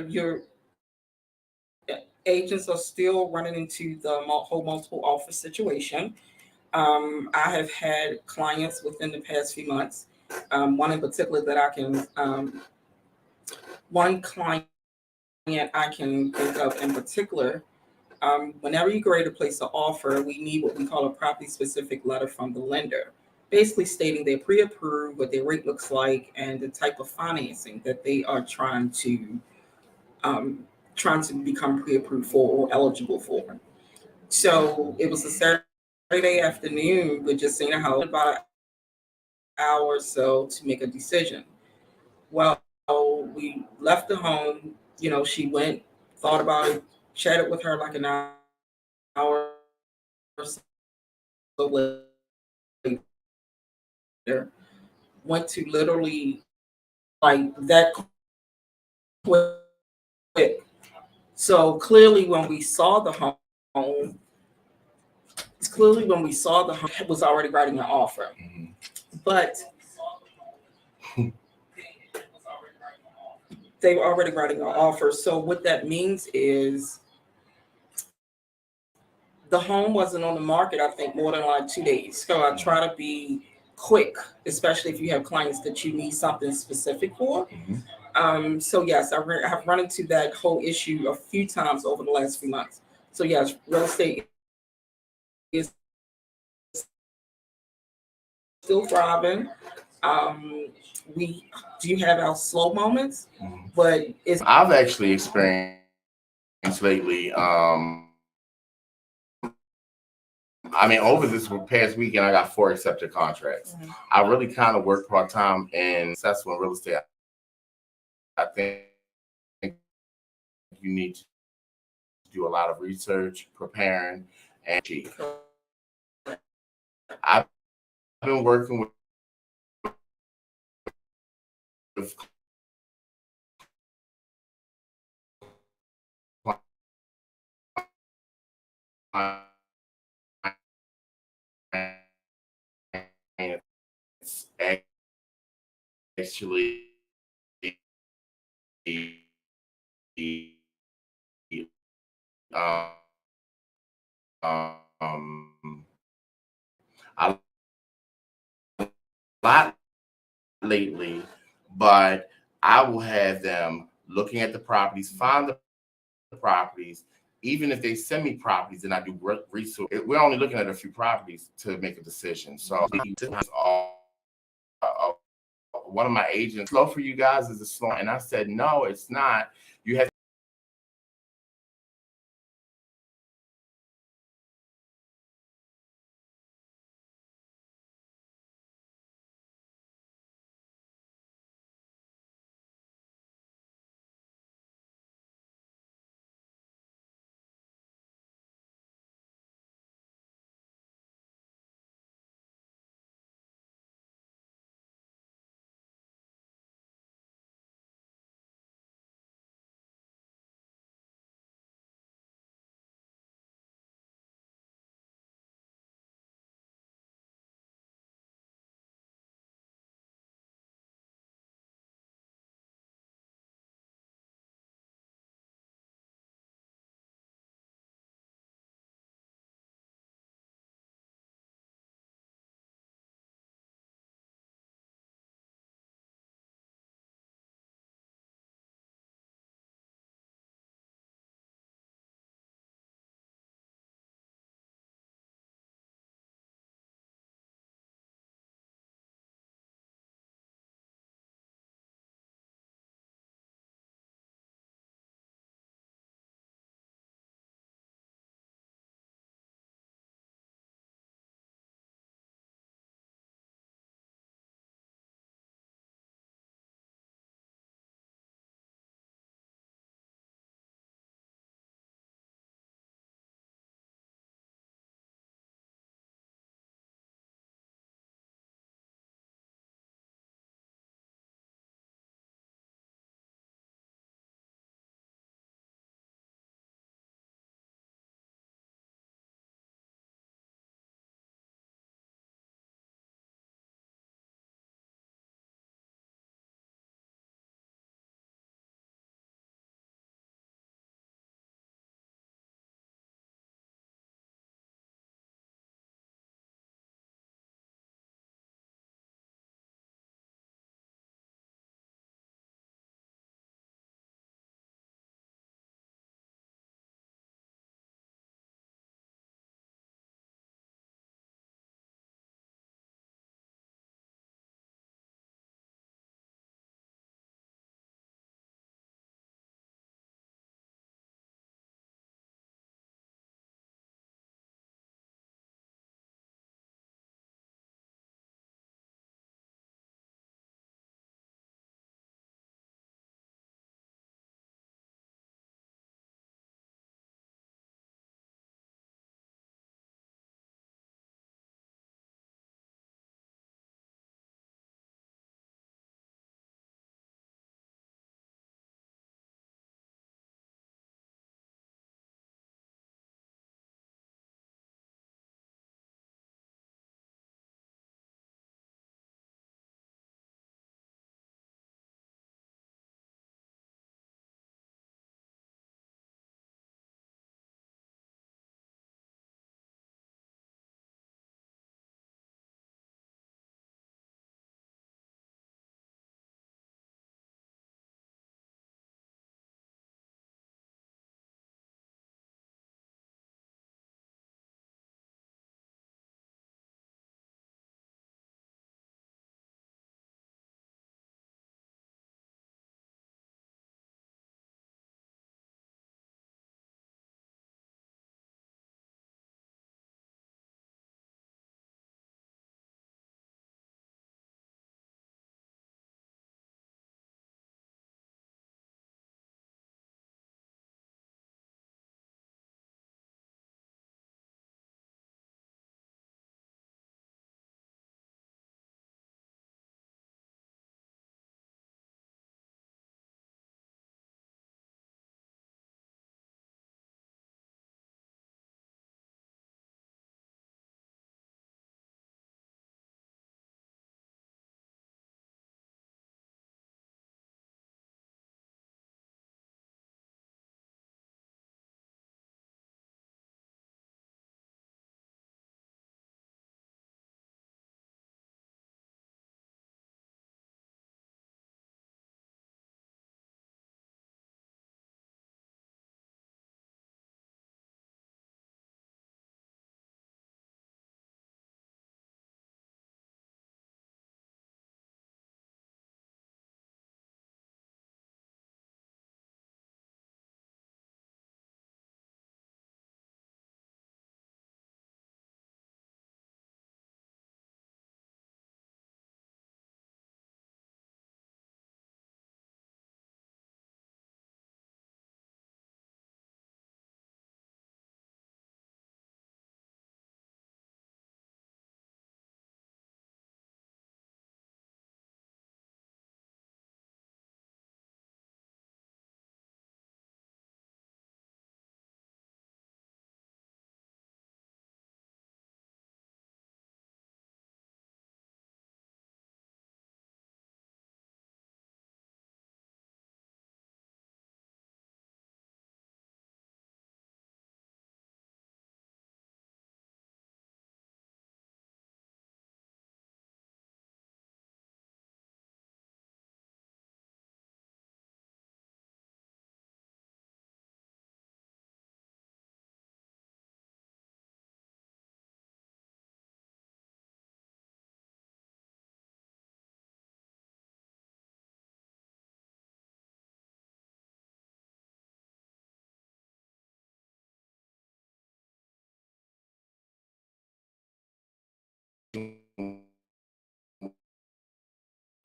your agents are still running into the whole multiple offer situation. I have had clients within the past few months. One in particular that I can, one client I can think of in particular. Whenever you get ready to place an offer, we need what we call a property specific letter from the lender, basically stating they're pre approved, what their rate looks like, and the type of financing that they are um, trying to become pre approved for or eligible for. So it was a Saturday afternoon, but just seeing how about an hour or so to make a decision. Well, we left the home. She went, thought about it, chatted with her like an hour or so later. Went to literally like that quick. So clearly, when we saw the home, was already writing an offer, but they were already writing an offer. So what that means is the home wasn't on the market, I think, more than like 2 days. So I try to be quick, especially if you have clients that you need something specific for. So yes, I have run into that whole issue a few times over the last few months. So yes, real estate is still thriving. We do have our slow moments, but it's I've actually experienced lately. I mean, over this past weekend, I got 4 accepted contracts. I really kind of work part time and successful in real estate. I think you need to do a lot of research, preparing, and I've been working with clients actually um, a lot lately, but I will have them looking at the properties, find the properties, even if they send me properties and I do research. We're only looking at a few properties to make a decision. So one of my agents, slow for you guys is a slow, and I said no, it's not. You have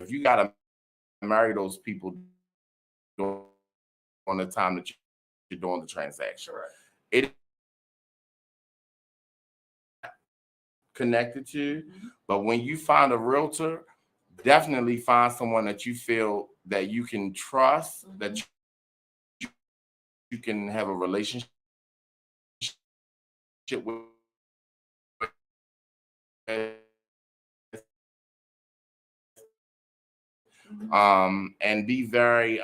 if you got to marry those people during the time that you're doing the transaction. Right. It connected to, but when you find a realtor, definitely find someone that you feel that you can trust, that you can have a relationship with, and be very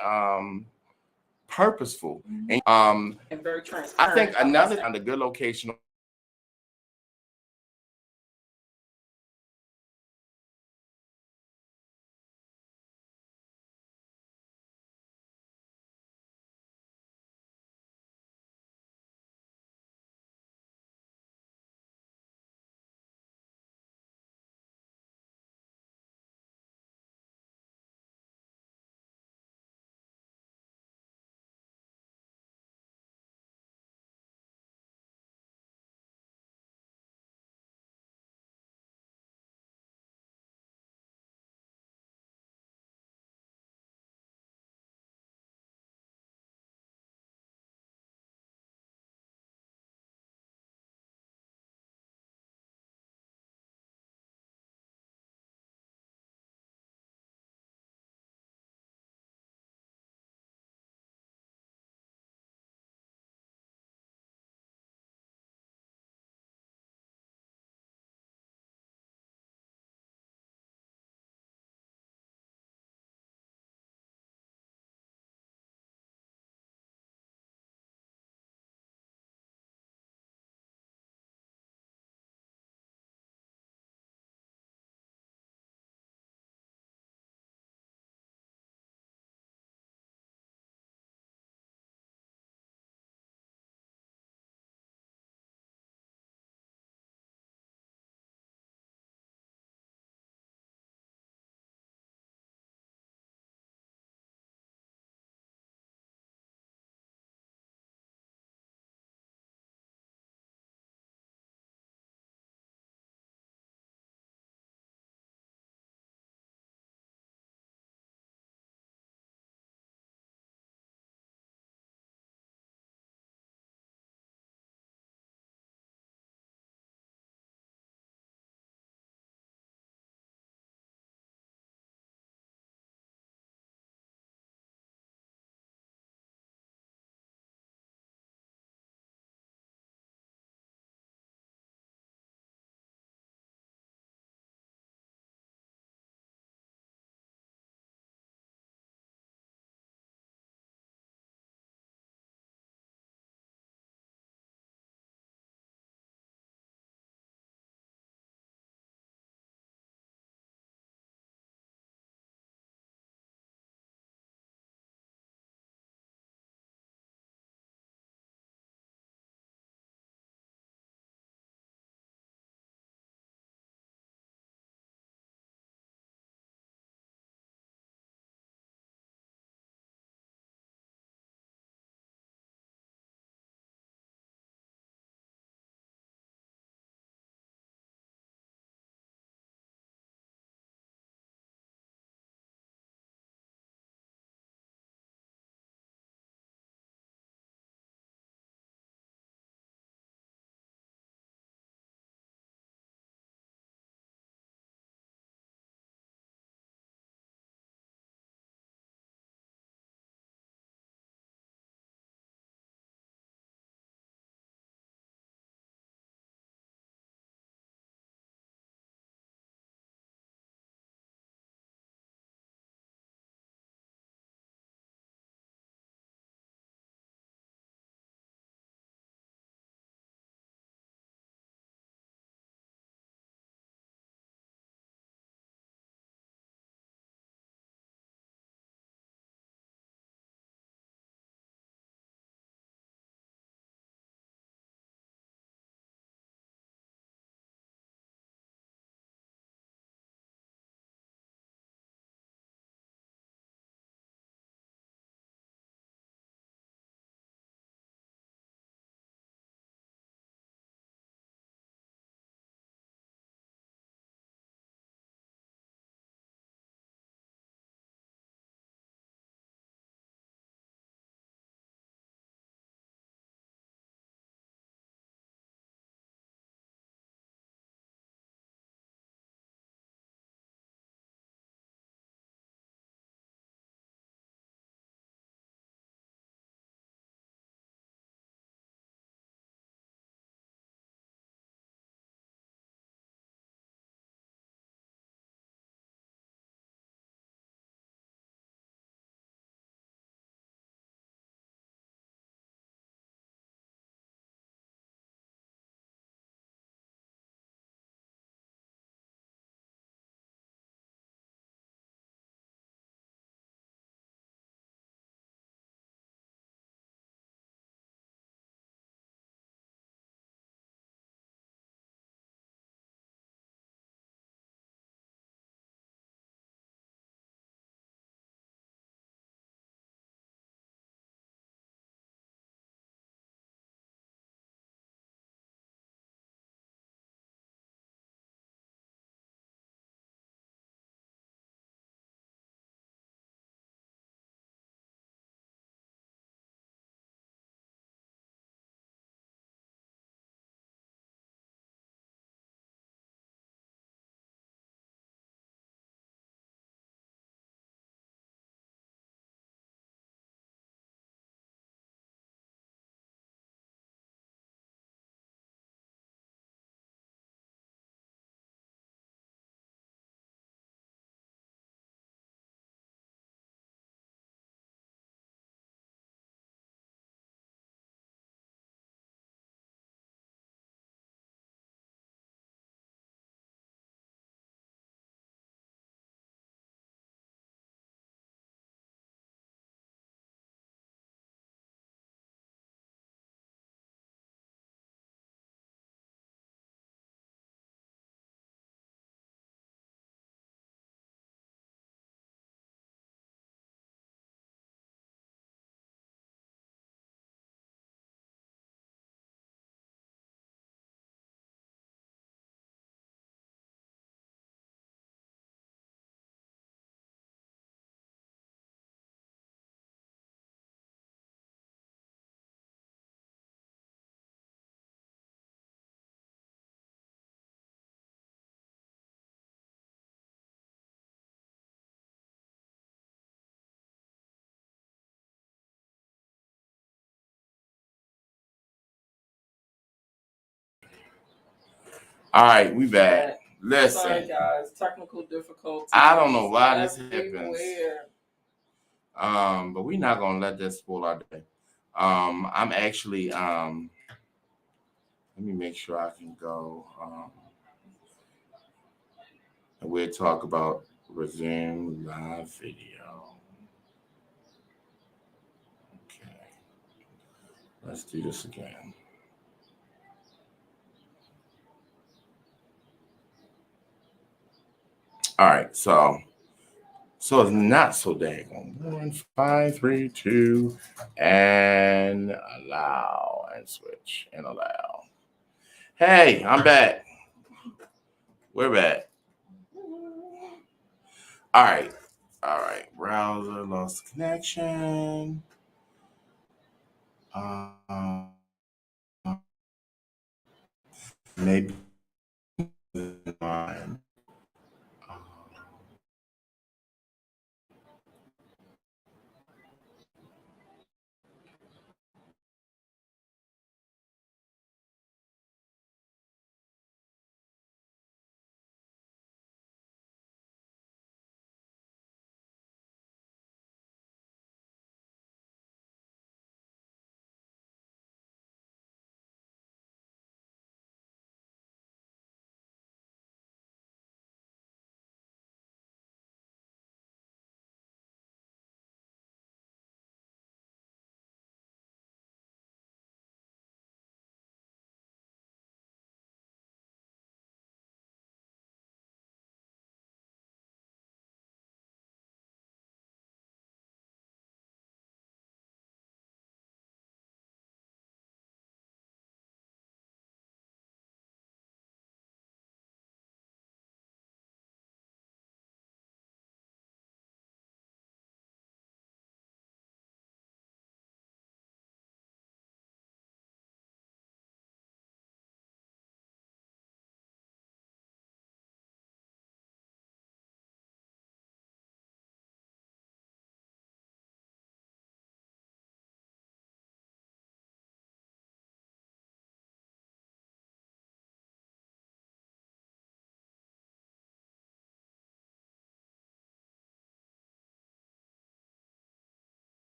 purposeful. And And very I transparent. think another and a good location All right, we back. Sorry, Listen, guys. Technical difficulties. I don't know why this happens. everywhere. But we're not gonna let that spoil our day. I'm actually let me make sure I can go. And we'll talk about resume live video. Okay, let's do this again. All right, so it's not so daggone. 1, 5, 3, 2, and allow and switch and allow. Hey, I'm back. We're back. All right. Browser lost connection. Maybe mine.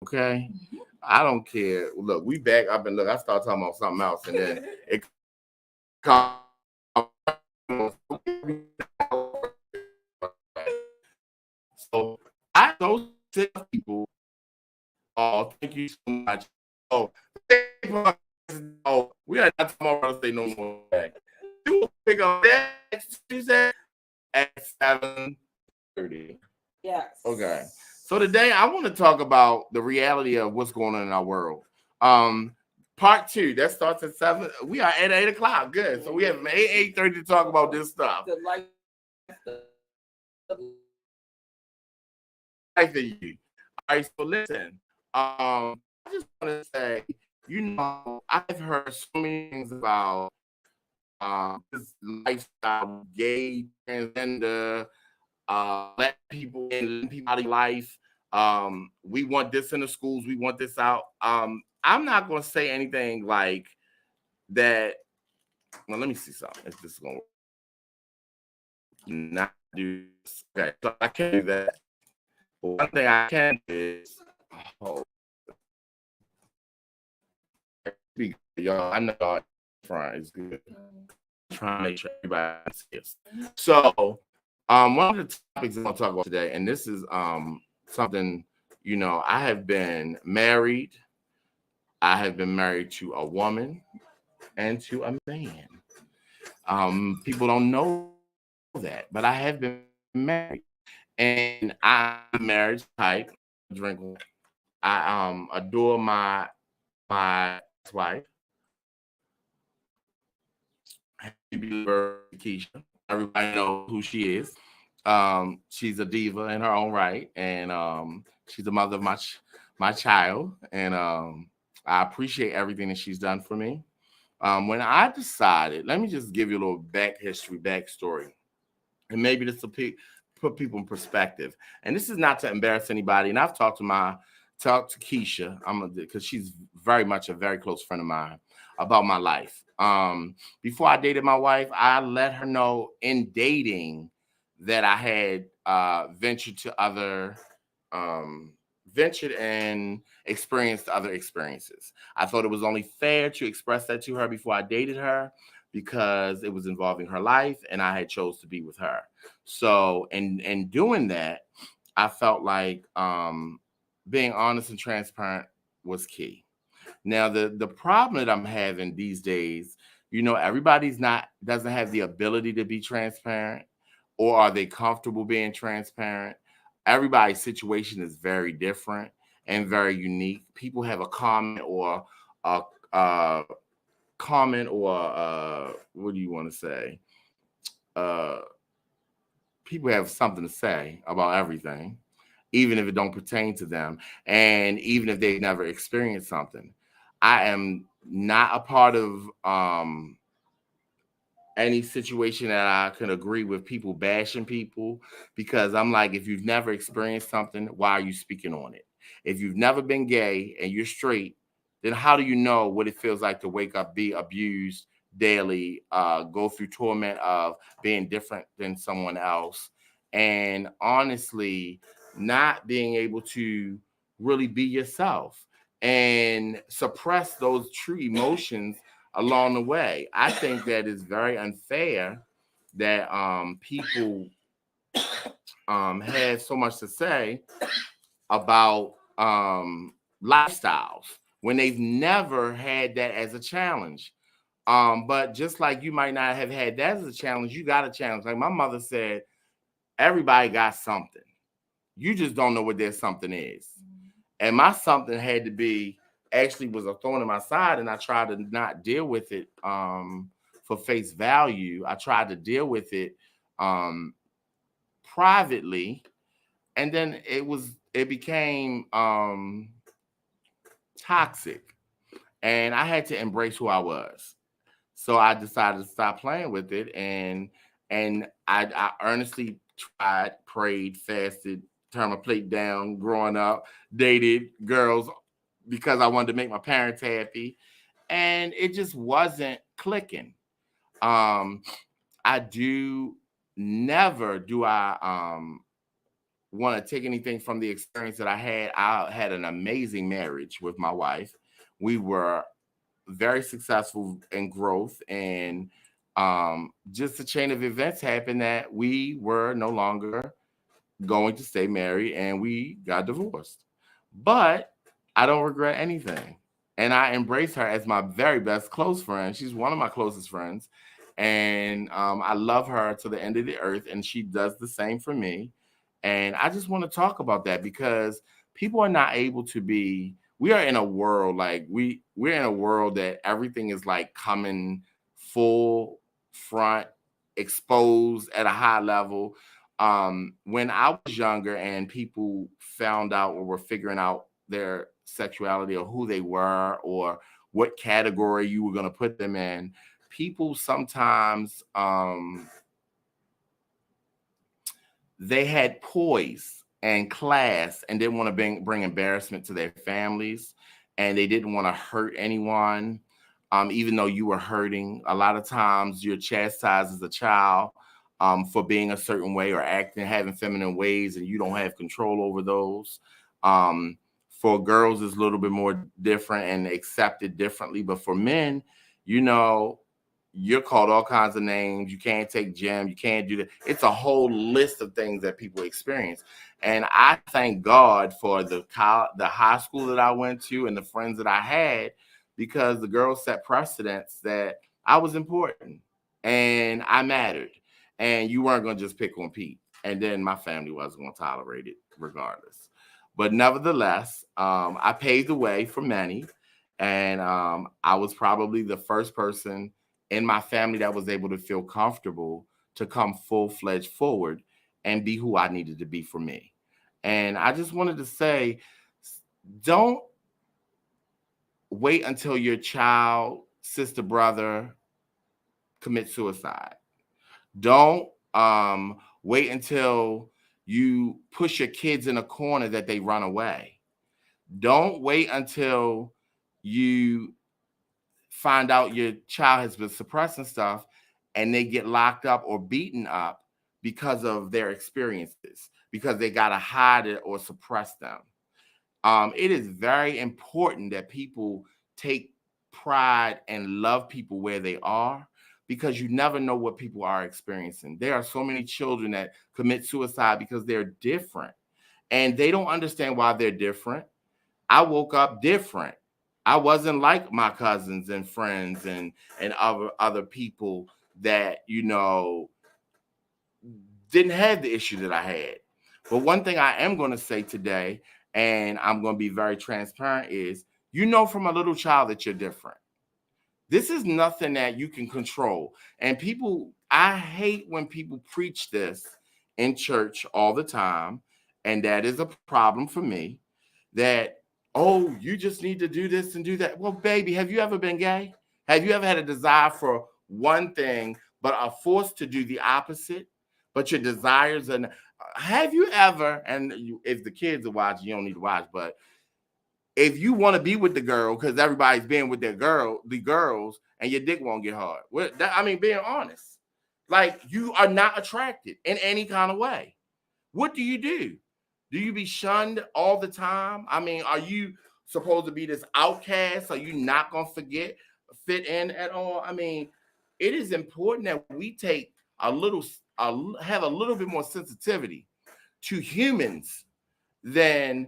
Okay. I don't care. Look, we back up and look. I start talking about something else, and then it comes. So I don't tell people, "Oh, thank you so much." Oh, we are not tomorrow. Say no more. You will pick up that Tuesday at 7:30. Yes. Okay. So today I want to talk about the reality of what's going on in our world. Part 2 that starts at 7. We are at 8:00. Good. So we have 8:30 to talk about this stuff. The life All right. So listen. I just want to say, I've heard so many things about this lifestyle, gay, transgender, let people in, let people out of life. We want this in the schools. We want this out. I'm not going to say anything like that. Well, let me see something. If this is going to not do this. Okay, so I can't do that. But one thing I can do is, y'all, I know y'all front is good. Trying to make sure everybody sees. So, one of the topics I'm going to talk about today, and this is something, I have been married. I have been married to a woman and to a man. People don't know that, but I have been married, and I'm a marriage type. Drink. I adore my wife. Happy birthday, Keisha. Everybody knows who she is. She's a diva in her own right, and she's the mother of my child, and I appreciate everything that she's done for me. When I decided, let me just give you a little backstory, and maybe this will put people in perspective. And this is not to embarrass anybody. And I've talked to Keisha, because she's very much a very close friend of mine, about my life. Before I dated my wife, I let her know in dating that I had ventured and experienced other experiences. I thought it was only fair to express that to her before I dated her, because it was involving her life and I had chose to be with her. So in doing that, I felt like being honest and transparent was key. Now, the problem that I'm having these days, everybody's not doesn't have the ability to be transparent, or are they comfortable being transparent? Everybody's situation is very different and very unique. People have a a, a comment or what do you want to say? Uh, People have something to say about everything, even if it don't pertain to them, and even if they've never experienced something. I am not a part of any situation that I can agree with people bashing people, because I'm like, if you've never experienced something, why are you speaking on it? If you've never been gay and you're straight, then how do you know what it feels like to wake up, be abused daily, go through torment of being different than someone else, and honestly, not being able to really be yourself and suppress those true emotions along the way? I think that is very unfair that people have so much to say about lifestyles when they've never had that as a challenge. But just like you might not have had that as a challenge, you got a challenge. Like my mother said, everybody got something. You just don't know what their something is. And my something had to be, actually was a thorn in my side, and I tried to not deal with it for face value. I tried to deal with it privately, and then it became toxic, and I had to embrace who I was. So I decided to stop playing with it, and I earnestly tried, prayed, fasted, turned my plate down, growing up, dated girls because I wanted to make my parents happy, and it just wasn't clicking. Um, I do Never do I want to take anything from the experience that I had. I had an amazing marriage with my wife. We were very successful in growth, and just a chain of events happened that we were no longer going to stay married, and we got divorced. But I don't regret anything, and I embrace her as my very best close friend. She's one of my closest friends, and I love her to the end of the earth, and she does the same for me. And I just want to talk about that, because people are not able to be. We are in a world, like we're in a world that everything is like coming full front, exposed at a high level. When I was younger and people found out or were figuring out their sexuality, or who they were, or what category you were going to put them in, people sometimes they had poise and class and didn't want to bring embarrassment to their families, and they didn't want to hurt anyone. Even though you were hurting, a lot of times you're chastised as a child for being a certain way or having feminine ways, and you don't have control over those. For girls, it's a little bit more different and accepted differently, but for men, you know, you're called all kinds of names. You can't take gym. You can't do that. It's a whole list of things that people experience. And I thank God for the high school that I went to and the friends that I had, because the girls set precedents that I was important and I mattered. And you weren't going to just pick on Pete. And then my family wasn't going to tolerate it regardless. But nevertheless, I paved the way for many. And I was probably the first person in my family that was able to feel comfortable to come full-fledged forward and be who I needed to be for me. And I just wanted to say, don't wait until your child sister, brother commit suicide. Don't wait until you push your kids in a corner that they run away. Don't wait until you find out your child has been suppressing stuff and they get locked up or beaten up because of their experiences, because they got to hide it or suppress them. It is very important that people take pride and love people where they are, because you never know what people are experiencing. There are so many children that commit suicide because they're different and they don't understand why they're different. I woke up different. I wasn't like my cousins and friends and other people that, didn't have the issue that I had. But one thing I am going to say today, and I'm going to be very transparent, is from a little child that you're different. This is nothing that you can control. And I hate when people preach this in church all the time. And that is a problem for me, that, oh, you just need to do this and do that. Well, baby, have you ever been gay? Have you ever had a desire for one thing, but are forced to do the opposite? But your desires, and have you ever, and if the kids are watching, you don't need to watch, but if you want to be with the girl because everybody's being with the girls, and your dick won't get hard. Being honest, like, you are not attracted in any kind of way. What do you do? Do you be shunned all the time? Are you supposed to be this outcast? Are you not going to fit in at all? It is important that we take have a little bit more sensitivity to humans than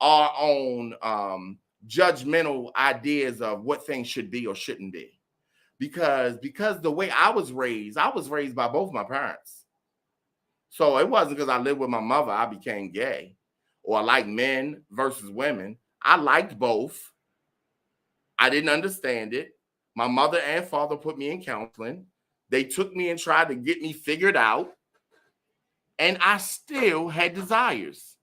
our own judgmental ideas of what things should be or shouldn't be. Because the way I was raised by both my parents. So it wasn't because I lived with my mother I became gay, or I like men versus women. I liked both. I didn't understand it. My mother and father put me in counseling. They took me and tried to get me figured out. And I still had desires.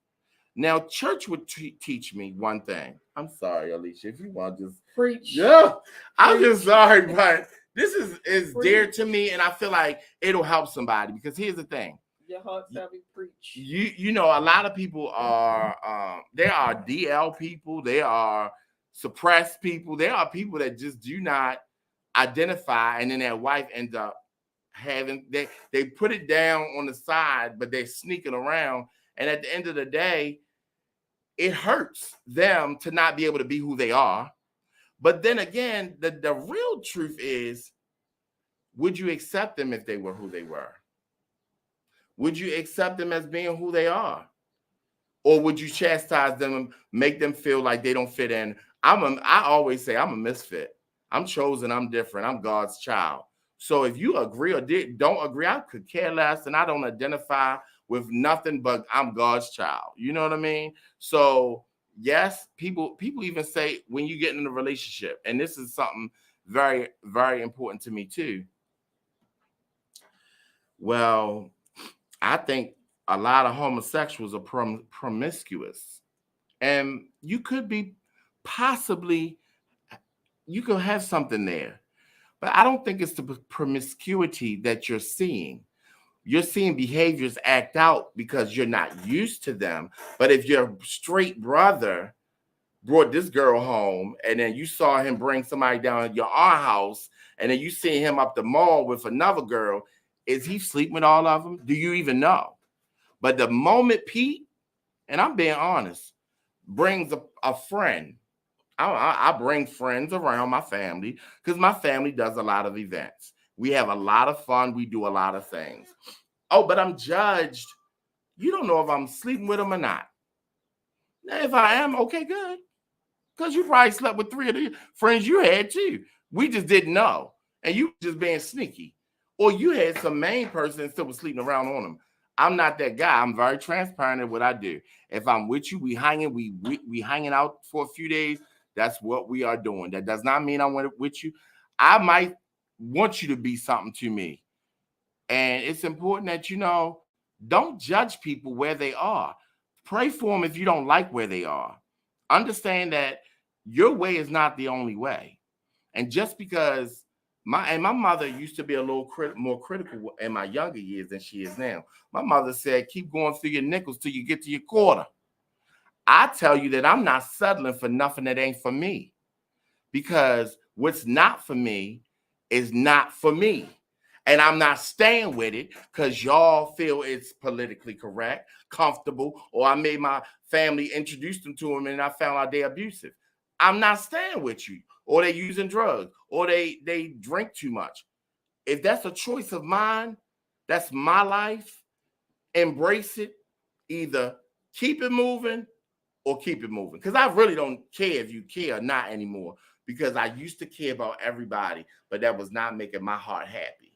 Now, church would teach me one thing. I'm sorry, Alicia, if you want to just preach. Yeah, I'm just sorry, but this is dear to me, and I feel like it'll help somebody, because here's the thing. Your heart shall be preached. A lot of people are there are DL people, there are suppressed people, there are people that just do not identify, and then their wife ends up having they put it down on the side, but they're sneaking around, and at the end of the day, it hurts them to not be able to be who they are. But then again, the real truth is, would you accept them if they were who they were? Would you accept them as being who they are? Or would you chastise them and make them feel like they don't fit in? I always say I'm a misfit. I'm chosen. I'm different. I'm God's child. So if you agree or don't agree, I could care less, and I don't identify with nothing but I'm God's child. You know what I mean? So yes, people even say when you get in a relationship, and this is something very, very important to me too. Well, I think a lot of homosexuals are promiscuous, and you could be you could have something there, but I don't think it's the promiscuity that you're seeing. You're seeing behaviors act out because you're not used to them. But if your straight brother brought this girl home, and then you saw him bring somebody down at our house, and then you see him up the mall with another girl, is he sleeping with all of them? Do you even know? But the moment Pete, and I'm being honest, brings a friend, I bring friends around my family because my family does a lot of events. We have a lot of fun. We do a lot of things. Oh, but I'm judged. You don't know if I'm sleeping with them or not. Now, if I am, okay, good. Because you probably slept with 3 of the friends you had too. We just didn't know. And you just being sneaky. Or you had some main person and still was sleeping around on them. I'm not that guy. I'm very transparent in what I do. If I'm with you, we hanging out for a few days. That's what we are doing. That does not mean I want it with you. I might want you to be something to me. And it's important that, don't judge people where they are. Pray for them if you don't like where they are. Understand that your way is not the only way. And just because my mother used to be a little more critical in my younger years than she is now. My mother said, keep going through your nickels till you get to your quarter. I tell you that I'm not settling for nothing that ain't for me, because what's not for me is not for me. And I'm not staying with it because y'all feel it's politically correct, comfortable, or I made my family introduce them to them and I found out they're abusive. I'm not staying with you, or they using drugs, or they drink too much. If that's a choice of mine, that's my life, embrace it. Either keep it moving or keep it moving. Because I really don't care if you care or not anymore, because I used to care about everybody, but that was not making my heart happy.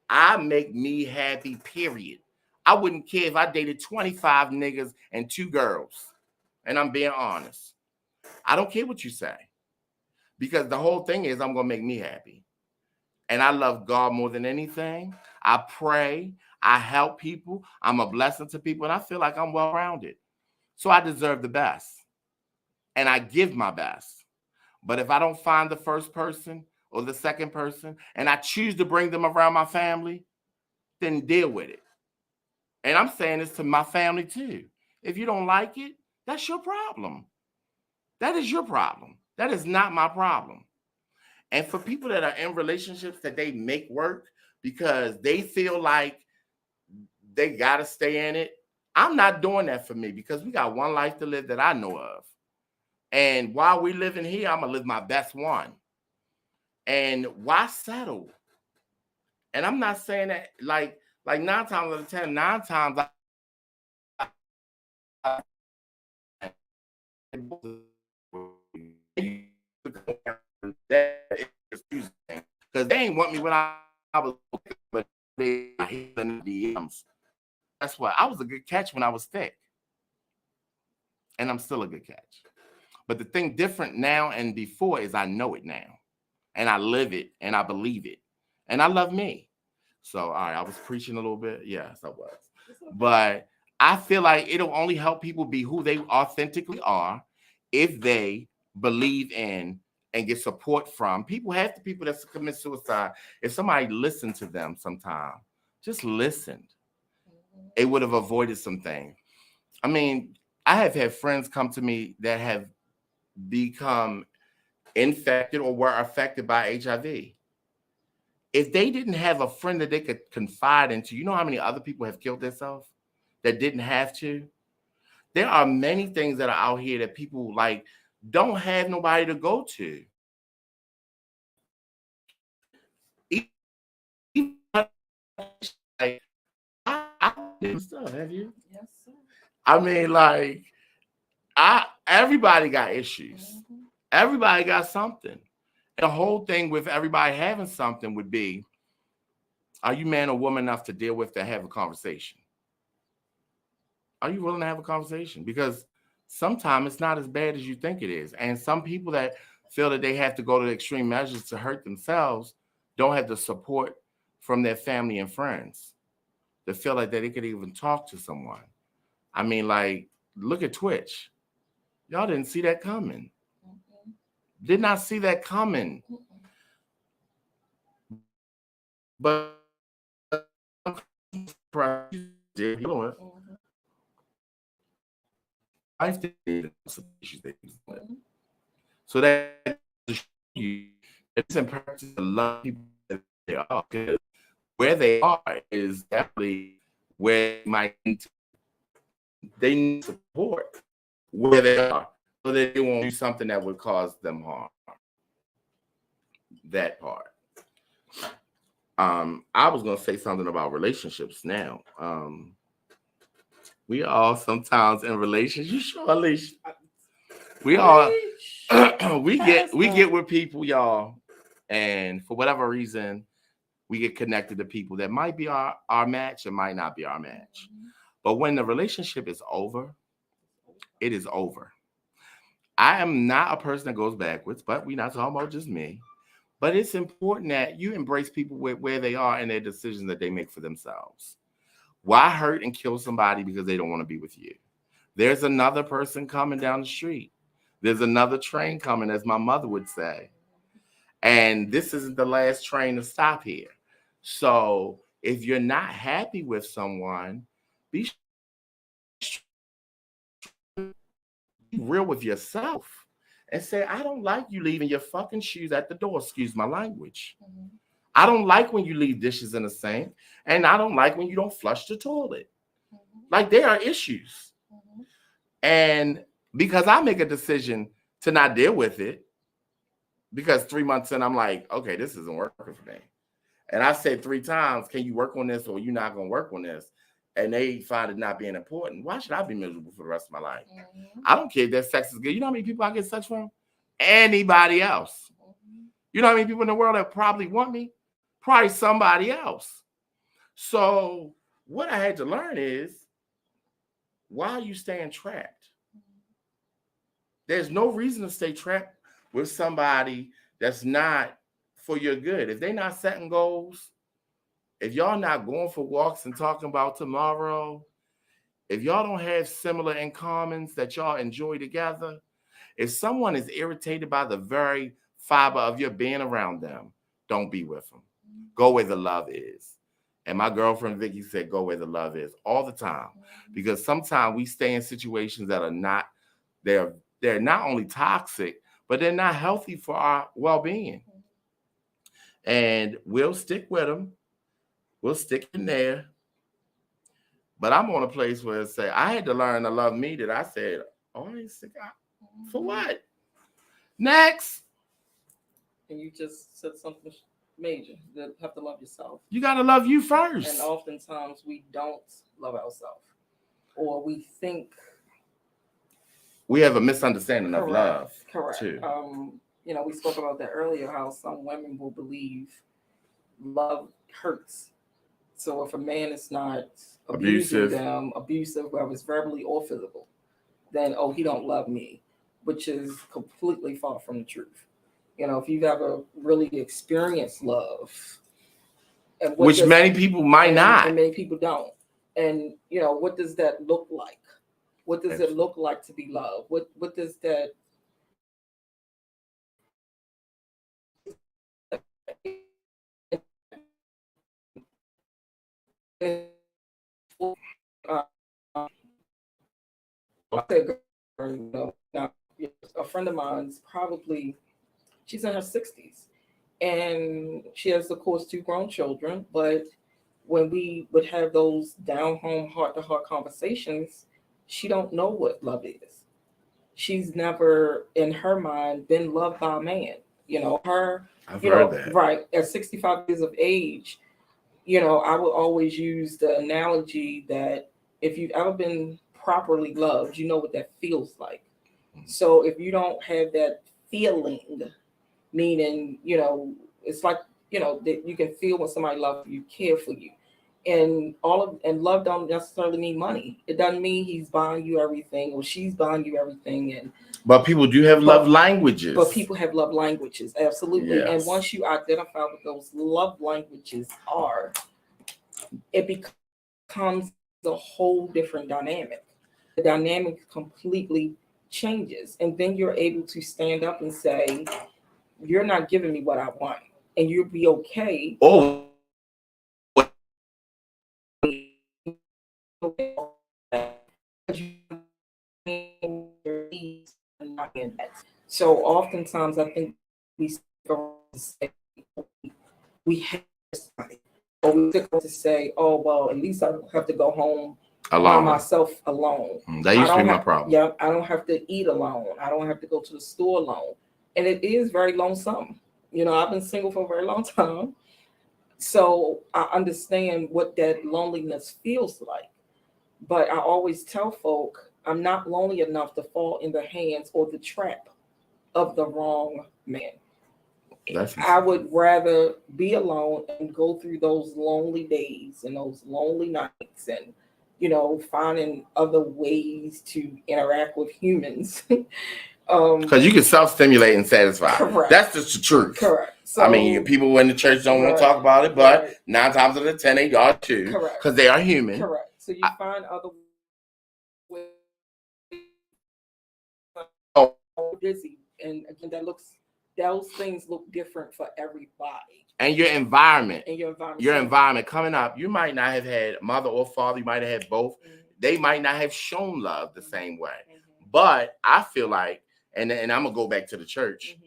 I make me happy, period. I wouldn't care if I dated 25 niggas and 2 girls. And I'm being honest. I don't care what you say, because the whole thing is I'm going to make me happy. And I love God more than anything. I pray. I help people. I'm a blessing to people. And I feel like I'm well-rounded. So I deserve the best. And I give my best. But if I don't find the first person or the second person, and I choose to bring them around my family, then deal with it. And I'm saying this to my family too. If you don't like it, that's your problem. That is your problem. That is not my problem. And for people that are in relationships that they make work because they feel like they got to stay in it, I'm not doing that for me, because we got one life to live that I know of. And while we living here, I'm going to live my best one. And why settle? And I'm not saying that like 9 times out of 10, 9 times because they ain't want me when I was, but they hitting the DMs. That's why I was a good catch when I was thick, and I'm still a good catch. But the thing different now and before is I know it now, and I live it, and I believe it, and I love me. So, all right, I was preaching a little bit. Yes, I was. But I feel like it'll only help people be who they authentically are if they believe in and get support from people. Half the people that commit suicide, if somebody listened to them sometime, just listened, it would have avoided some things. I mean, I have had friends come to me that have become infected or were affected by HIV. If they didn't have a friend that they could confide into, you know how many other people have killed themselves that didn't have to? There are many things that are out here that people like don't have nobody to go to. Like, I did stuff. Have you? Yes, sir. I mean, like, everybody got issues. Mm-hmm. Everybody got something. The whole thing with everybody having something would be, are you man or woman enough to deal with that, have a conversation? Are you willing to have a conversation? Because sometimes it's not as bad as you think it is. And some people that feel that they have to go to extreme measures to hurt themselves don't have the support from their family and friends. They feel like that they could even talk to someone. I mean, like, look at Twitch. Y'all didn't see that coming. Mm-hmm. Did not see that coming. Mm-hmm. But did you know it? So that it's imperative to love people that they are, because where they are is definitely where they need support where they are, so that they won't do something that would cause them harm. That part. I was gonna say something about relationships now. We all sometimes in relationships. You sure, Alicia? We all we get with people, y'all, and for whatever reason, we get connected to people that might be our match and might not be our match. Mm-hmm. But when the relationship is over, it is over. I am not a person that goes backwards, but we're not talking about just me. But it's important that you embrace people where they are and their decisions that they make for themselves. Why hurt and kill somebody because they don't want to be with you? There's another person coming down the street. There's another train coming, as my mother would say. And this isn't the last train to stop here. So if you're not happy with someone, be real with yourself and say, I don't like you leaving your fucking shoes at the door. Excuse my language. Mm-hmm. I don't like when you leave dishes in the sink, and I don't like when you don't flush the toilet. Mm-hmm. Like, there are issues. Mm-hmm. And because I make a decision to not deal with it, because 3 months in, I'm like, okay, this isn't working for me. And I say 3 times, can you work on this, or you're not going to work on this? And they find it not being important. Why should I be miserable for the rest of my life? Mm-hmm. I don't care if that sex is good. You know how many people I get sex from? Anybody else. Mm-hmm. You know how many people in the world that probably want me? Probably somebody else. So what I had to learn is, why are you staying trapped? Mm-hmm. There's no reason to stay trapped with somebody that's not for your good. If they're not setting goals, if y'all not going for walks and talking about tomorrow, if y'all don't have similar in commons that y'all enjoy together, if someone is irritated by the very fiber of your being around them, don't be with them. Go where the love is. And my girlfriend Vicky said, go where the love is all the time. Because sometimes we stay in situations that are not, they're not only toxic, but they're not healthy for our well-being. And we'll stick with them. We'll stick in there. But I'm on a place where it's say, I had to learn to love me, that I said, oh, I stick out. For what? Next. And you just said something major. You have to love yourself. You got to love you first. And oftentimes we don't love ourselves. Or we think. We have a misunderstanding of love. Correct. Too. You know, we spoke about that earlier, how some women will believe love hurts. So if a man is not abusive, whether it's verbally or physical, then, oh, he don't love me, which is completely far from the truth. You know, if you've ever really experienced love, and which many people might not. And many people don't. And, you know, what does that look like? What does it look like to be loved? What does that a friend of mine's probably, she's in her 60s, and she has, of course, 2 grown children. But when we would have those down home, heart-to-heart conversations, she don't know what love is. She's never, in her mind, been loved by a man. You know, I've heard that. Right, at 65 years of age, you know, I would always use the analogy that if you've ever been properly loved, you know what that feels like. So if you don't have that feeling, meaning, you know, it's like, you know, that you can feel when somebody loves you, care for you. And love don't necessarily mean money. It doesn't mean he's buying you everything or she's buying you everything. But people do have love languages. But people have love languages, absolutely. Yes. And once you identify what those love languages are, it becomes a whole different dynamic. The dynamic completely changes. And then you're able to stand up and say, you're not giving me what I want. And you'll be okay. Oh. So oftentimes I think we have or we to say, oh, well, at least I don't have to go home by myself alone. That used to be my problem. Yeah, I don't have to eat alone. I don't have to go to the store alone. And it is very lonesome. You know, I've been single for a very long time. So I understand what that loneliness feels like. But I always tell folk, I'm not lonely enough to fall in the hands or the trap of the wrong man. I would rather be alone and go through those lonely days and those lonely nights and, you know, finding other ways to interact with humans. Because you can self-stimulate and satisfy. Correct. That's just the truth. Correct. So, I mean, people in the church don't want to talk about it, but 9 times out of 10 they are too. Correct. Because they are human. Correct. So you find other ways. Busy, and again, that looks those things look different for everybody. And your environment. And your environment. Your environment coming up, you might not have had mother or father, you might have had both. They might not have shown love the same way. But I feel like, and I'm gonna go back to the church.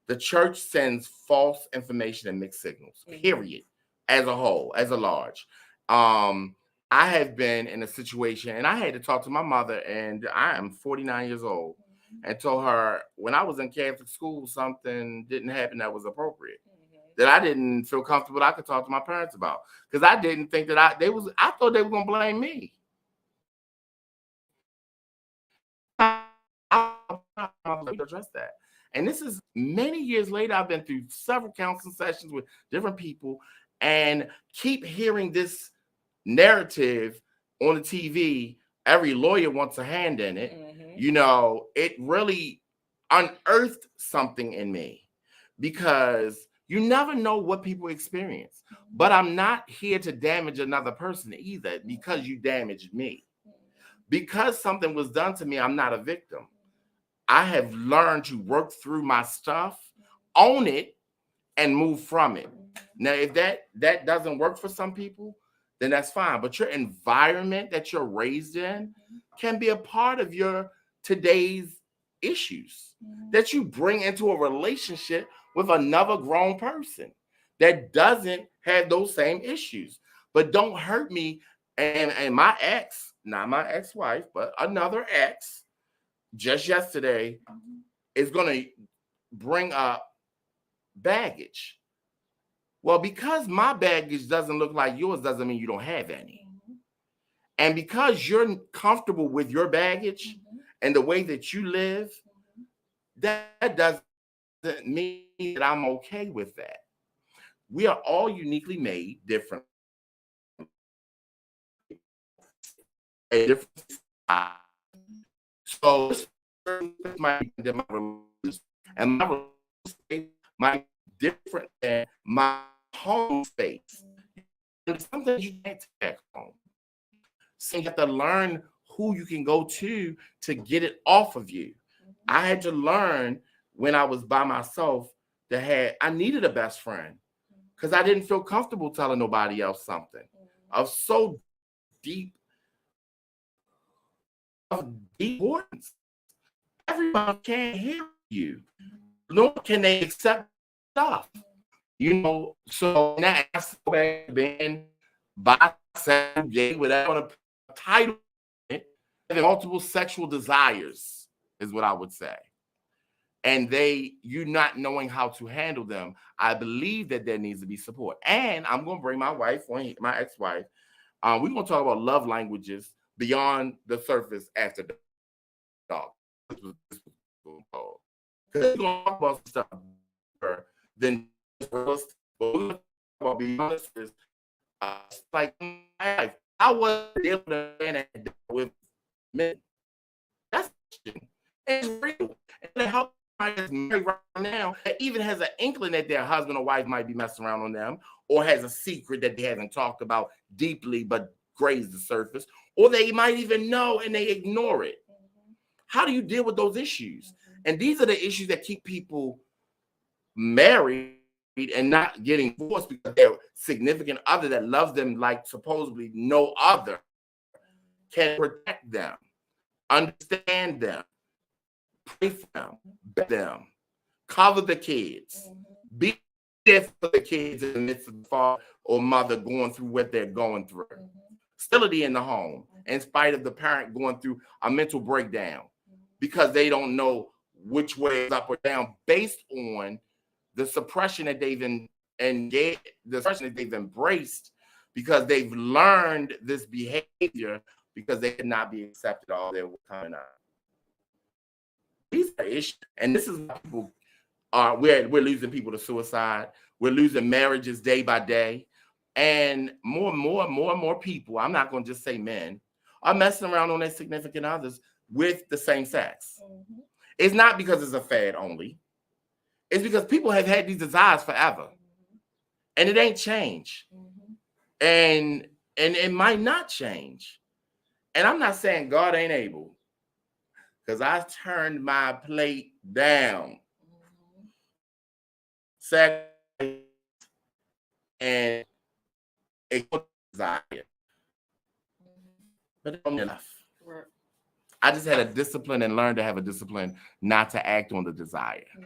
The church sends false information and mixed signals, period, as a whole, as a large. I have been in a situation, and I had to talk to my mother, and I am 49 years old, and told her when I was in Catholic school, something didn't happen that was appropriate, that I didn't feel comfortable I could talk to my parents about, because I didn't think that I thought they were gonna blame me. I address that. And this is many years later. I've been through several counseling sessions with different people and keep hearing this narrative on the TV. Every lawyer wants a hand in it. You know, it really unearthed something in me, because you never know what people experience. But I'm not here to damage another person either, because you damaged me. Because something was done to me, I'm not a victim. I have learned to work through my stuff, own it, and move from it. Now, if that doesn't work for some people, then that's fine. But your environment that you're raised in can be a part of your today's issues that you bring into a relationship with another grown person that doesn't have those same issues. But don't hurt me. And my ex, not my ex-wife, but another ex, just yesterday, is going to bring up baggage. Well, because my baggage doesn't look like yours doesn't mean you don't have any. And because you're comfortable with your baggage and the way that you live, that doesn't mean that I'm okay with that. We are all uniquely made different. A different size. So might be my religion, and my religion might be different than my home space. And sometimes you can't take back home. So you have to learn who you can go to get it off of you. I had to learn when I was by myself that I needed a best friend, because I didn't feel comfortable telling nobody else something of so deep importance. Everybody can't hear you, nor can they accept stuff. You know, so now that's being bisexual, gay, whatever a title, having multiple sexual desires is what I would say. And you not knowing how to handle them, I believe that there needs to be support. And I'm going to bring my wife, my ex-wife. We're going to talk about love languages beyond the surface after the dog. Because we're going to talk about stuff than just about beyond the surface. Like my life, I was able to deal with men. That's it's real. And it helps married right now that even has an inkling that their husband or wife might be messing around on them, or has a secret that they haven't talked about deeply but grazed the surface, or they might even know and they ignore it. How do you deal with those issues? And these are the issues that keep people married and not getting divorced, because their significant other that loves them like supposedly no other can protect them, understand them, pray for them, bet them, cover the kids, be there for the kids in the midst of the father or mother going through what they're going through. Stability in the home, in spite of the parent going through a mental breakdown because they don't know which way is up or down, based on the suppression that they've embraced, because they've learned this behavior because they cannot be accepted all they were coming out. These are issues, and this is why people we're losing people to suicide. We're losing marriages day by day, and more people, I'm not going to just say men, are messing around on their significant others with the same sex. It's not because it's a fad only. It's because people have had these desires forever, and it ain't changed, and it might not change. And I'm not saying God ain't able, because I turned my plate down. sacrifice, and it desire. But it don't enough. Right. I just had a discipline and learned to have a discipline not to act on the desire. Mm-hmm.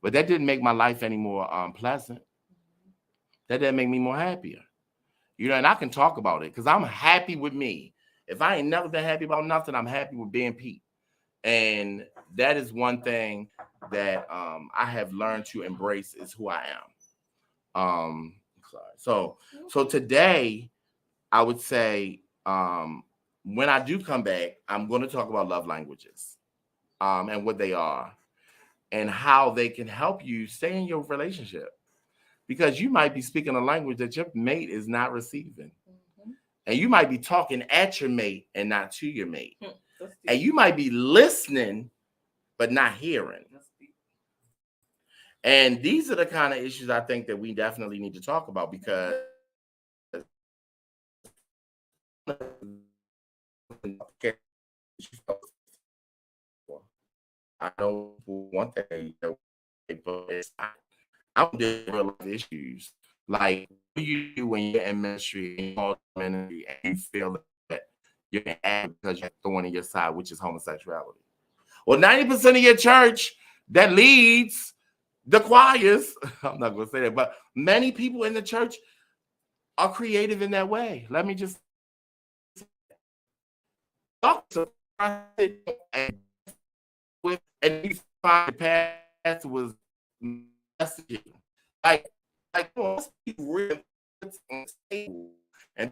But that didn't make my life any more pleasant. That didn't make me more happier. You know, and I can talk about it because I'm happy with me. If I ain't never been happy about nothing, I'm happy with being Pete. And that is one thing that I have learned to embrace is who I am. So today, I would say when I do come back, I'm going to talk about love languages and what they are and how they can help you stay in your relationship. Because you might be speaking a language that your mate is not receiving. Mm-hmm. And you might be talking at your mate and not to your mate. And you might be listening, but not hearing. And these are the kind of issues I think that we definitely need to talk about because I don't want that, but I'm dealing with real life issues. Like, what do you do when you're in ministry and you feel that you're an addict because you're throwing in your side, which is homosexuality? Well, 90% of your church that leads the choirs, I'm not going to say that, but many people in the church are creative in that way. Let me just talk to with, and you find the pastor was messaging. Like most people really put on the table and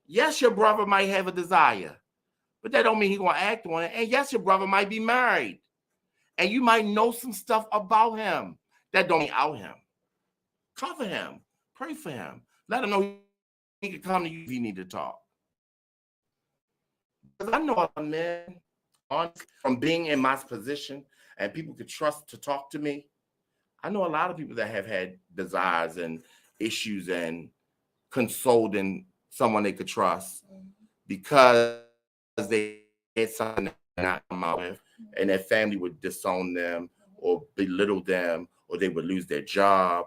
yes, your brother might have a desire, but that don't mean he's gonna act on it. And yes, your brother might be married, and you might know some stuff about him that don't mean out him. Cover him, pray for him, let him know he can come to you if you need to talk. Because I know a man from being in my position and people could trust to talk to me. I know a lot of people that have had desires and issues and consoling someone they could trust because they had something to not come out with and their family would disown them or belittle them or they would lose their job.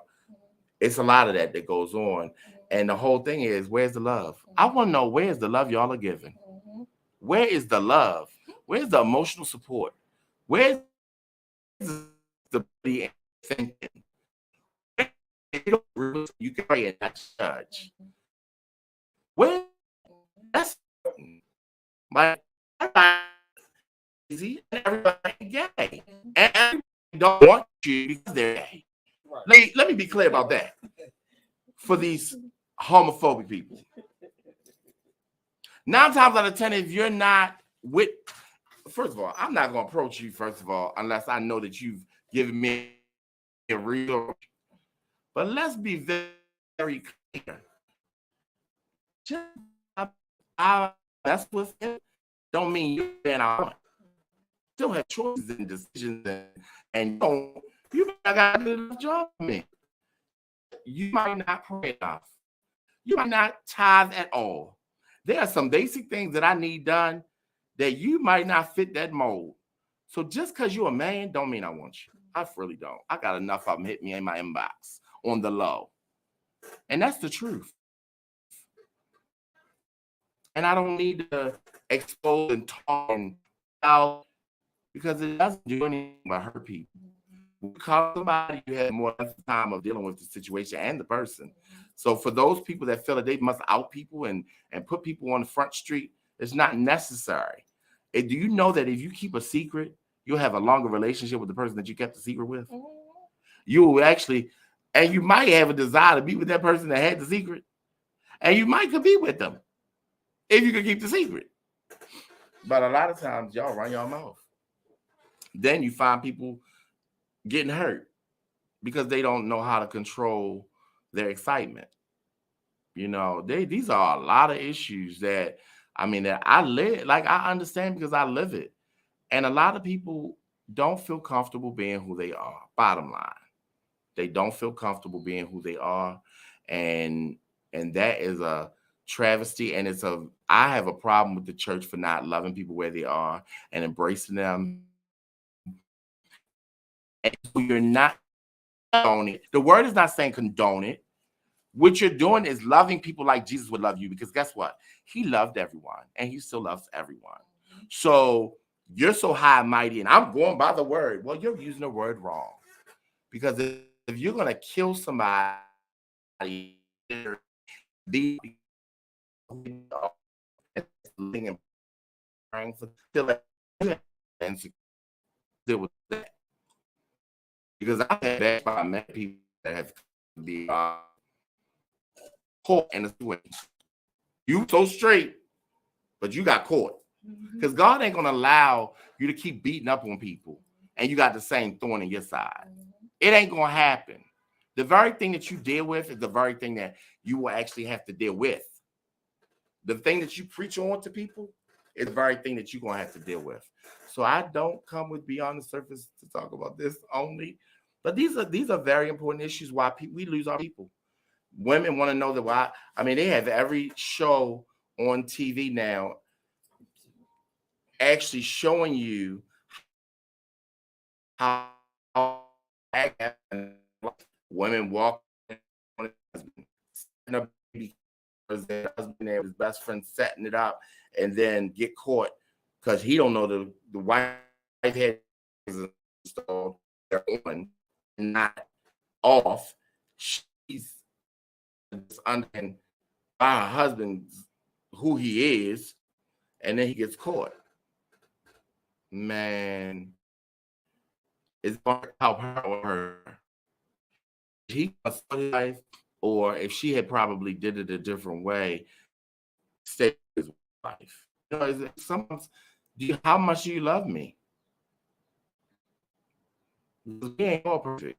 It's a lot of that goes on. And the whole thing is, where's the love? I want to know, where's the love y'all are giving? Where is the love? Where's the emotional support? Where's the thinking? You can pray and not judge. Where? That's like easy and everybody gay. And everybody don't want you because they're gay. Right. Let me be clear about that. For these homophobic people. 9 times out of 10, if you're not with, first of all, I'm not going to approach you, first of all, unless I know that you've given me a real. But let's be very, very clear. Just that's what's it. Don't mean you're and I want. Still have choices and decisions, and you got to do the job for me. You might not pray enough. You might not tithe at all. There are some basic things that I need done that you might not fit that mold. So just because you're a man don't mean I want you. I really don't. I got enough of them hit me in my inbox on the low. And that's the truth. And I don't need to expose and talk and out because it doesn't do anything but hurt people. Because somebody you had more time of dealing with the situation and the person. So for those people that feel that they must out people and put people on the front street, it's not necessary. And do you know that if you keep a secret, you'll have a longer relationship with the person that you kept the secret with? You will actually, and you might have a desire to be with that person that had the secret. And you might could be with them if you could keep the secret. But a lot of times y'all run your mouth. Then you find people getting hurt because they don't know how to control their excitement. You know, these are a lot of issues that that I live, like I understand because I live it. And a lot of people don't feel comfortable being who they are. Bottom line. They don't feel comfortable being who they are. And that is a travesty. And I have a problem with the church for not loving people where they are and embracing them So you're not condoning it. The word is not saying condone it. What you're doing is loving people like Jesus would love you, because guess what? He loved everyone and he still loves everyone. So you're so high and mighty, and I'm going by the word. Well, you're using the word wrong, because if you're going to kill somebody, the and praying for and deal with that, because I've had that by many people that have been caught in a situation. You so straight, but you got caught, because God ain't gonna allow you to keep beating up on people and you got the same thorn in your side. It ain't gonna happen. The very thing that you deal with is the very thing that you will actually have to deal with. The thing that you preach on to people is the very thing that you're gonna have to deal with. So I don't come with Beyond the Surface to talk about this only, but these are very important issues why we lose our people. Women want to know that why. I mean, they have every show on TV now actually showing you how women walk on their husband, setting up because their husband and his best friend setting it up, and then get caught because he don't know the wife head is installed, they're on, not off. She's under by her husband who he is, and then he gets caught. Man, it's going to help her or her. He must his life, or if she had probably did it a different way, stay with his life. You know, is it sometimes, how much do you love me? We ain't all perfect.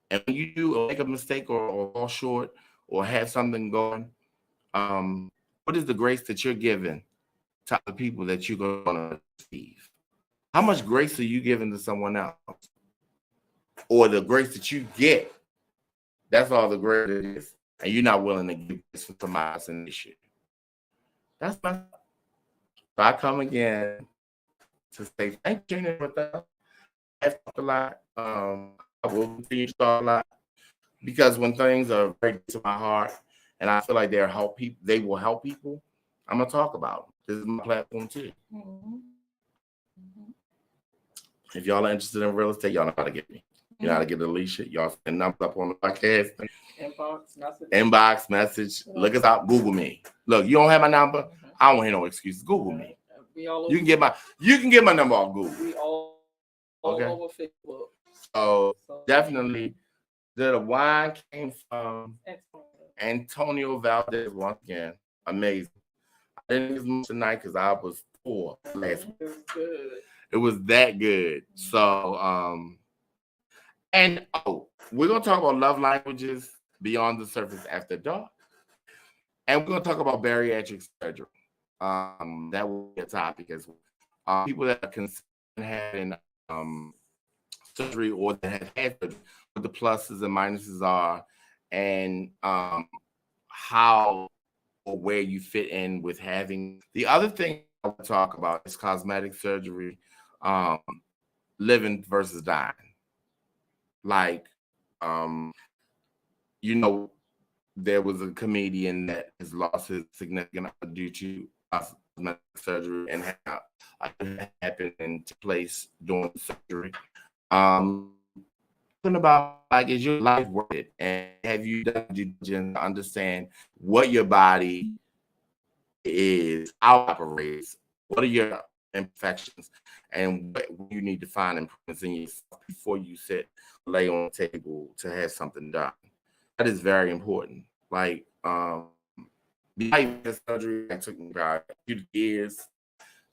And when you do make a mistake or fall short or have something going, what is the grace that you're giving to the people that you're going to receive? How much grace are you giving to someone else? Or the grace that you get, that's all the grace it is. And you're not willing to give this for somebody else in this issue. That's my. So I come again to say thank you with us. I've talked a lot. I will continue to talk a lot, because when things are very to my heart and I feel like they will help people, I'm gonna talk about them. This is my platform too. If y'all are interested in real estate, y'all know how to get me. You know how to get Alicia. Y'all send numbers up on the podcast. Inbox message. Look us out. Google me. Look, you don't have my number. I don't hear no excuses. Google me. You can get my number off Google. We all over Facebook. So definitely, the wine came from Antonio Valdez once again. Amazing. I didn't use much tonight because I was poor last week. It was good. It was that good. So, we're gonna talk about love languages beyond the surface after dark, and we're gonna talk about bariatric surgery. That will be a topic as well. People that are considering having surgery or that have had surgery, what the pluses and minuses are, and how or where you fit in with having. The other thing I want to talk about is cosmetic surgery, living versus dying. Like, there was a comedian that has lost his significant other due to cosmetic surgery, and how it happened and took place during the surgery. Talking about, like, is your life worth it? And have you done due diligence to understand what your body is, how it operates, what are your imperfections, and what you need to find improvements in yourself before you lay on the table to have something done. That is very important. Like, the surgery, it took me about a few years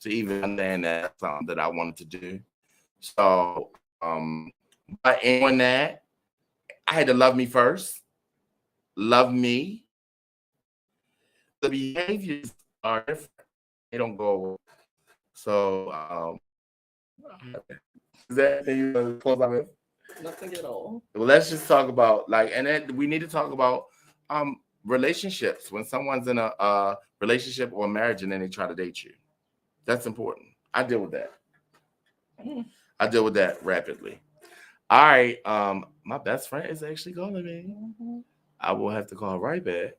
to even understand that that's something that I wanted to do. So, but in that, I had to love me first. Love me. The behaviors are different. They don't go away. So, is that anything you want to close out with? Nothing at all. Well, let's just talk about, like, and then we need to talk about relationships. When someone's in a relationship or a marriage and then they try to date you, that's important. I deal with that. I deal with that rapidly. All right. My best friend is actually calling me. I will have to call right back.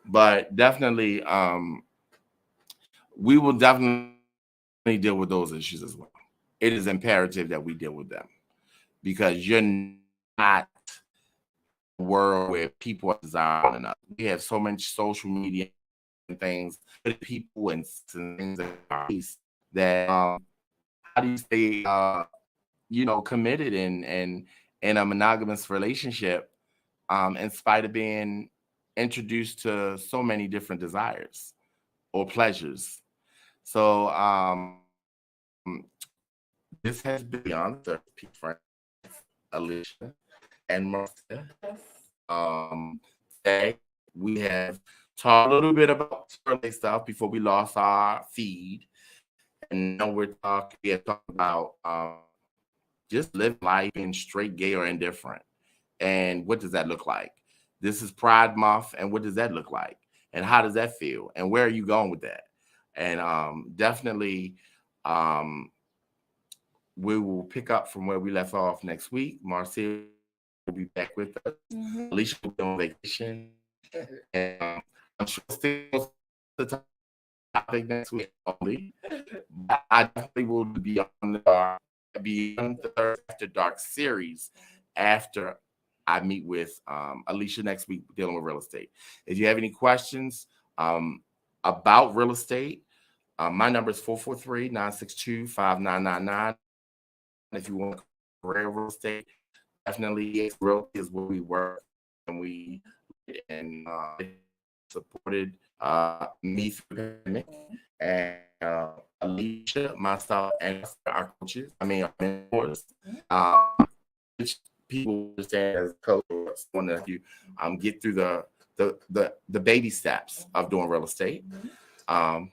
But definitely, we will definitely deal with those issues as well. It is imperative that we deal with them because you're not a world where people are desiring one another. We have so much social media and things, people and things that how do you stay committed and in a monogamous relationship in spite of being introduced to so many different desires or pleasures. So this has been beyond the friends, Alicia and Marcia. Today we have talked a little bit about early stuff before we lost our feed, and now we have talked about just live life being straight, gay, or indifferent. And what does that look like? This is Pride Month, and what does that look like? And how does that feel? And where are you going with that? And definitely, we will pick up from where we left off next week. Marcia will be back with us. Alicia will be on vacation. And I'm sure still the topic next week only. But I definitely will be on the Thursday After Dark series after I meet with Alicia next week dealing with real estate. If you have any questions about real estate, my number is 443-962-5999. If you want career real estate, definitely real is where we work, and we supported me through the pandemic, and Alicia, myself, and our coaches, our mentors, people understand as a coach or someone that you get through the baby steps of doing real estate. And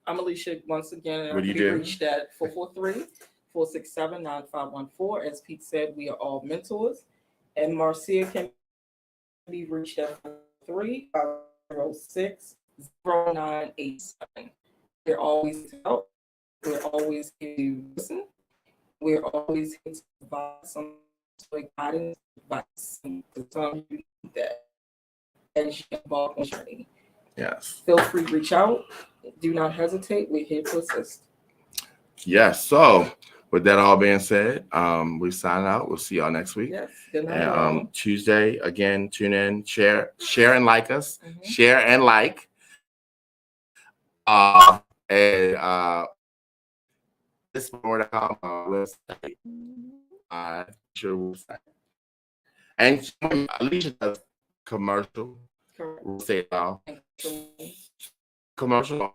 I'm Alicia once again. What do you do? Reached at 443-467-9514. As Pete said, we are all mentors. And Marcia can be reached at 3-506-0987. We're always help. We're always here to listen. We're always here to provide some guidance, advice, to some you need that as you embark on the journey. Yes. Feel free to reach out. Do not hesitate. We're here to assist. Yes. So with that all being said, we sign out. We'll see y'all next week. Yes. Good night. And Tuesday, again, tune in, share and like us. Share and like. This more.com website. Sure website. And Alicia does commercial. We'll say it all. Commercial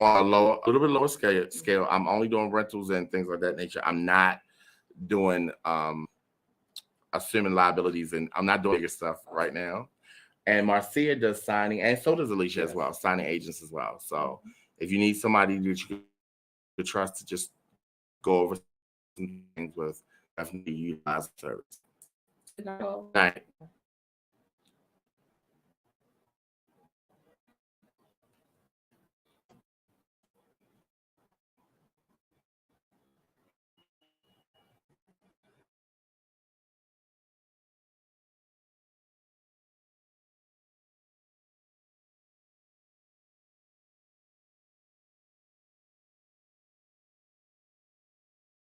on a little bit lower scale. I'm only doing rentals and things like that nature. I'm not doing assuming liabilities, and I'm not doing bigger stuff right now. And Marcia does signing, and so does Alicia as well, signing agents as well. So if you need somebody that you could trust to just go over some things with, definitely utilize the service. Good night.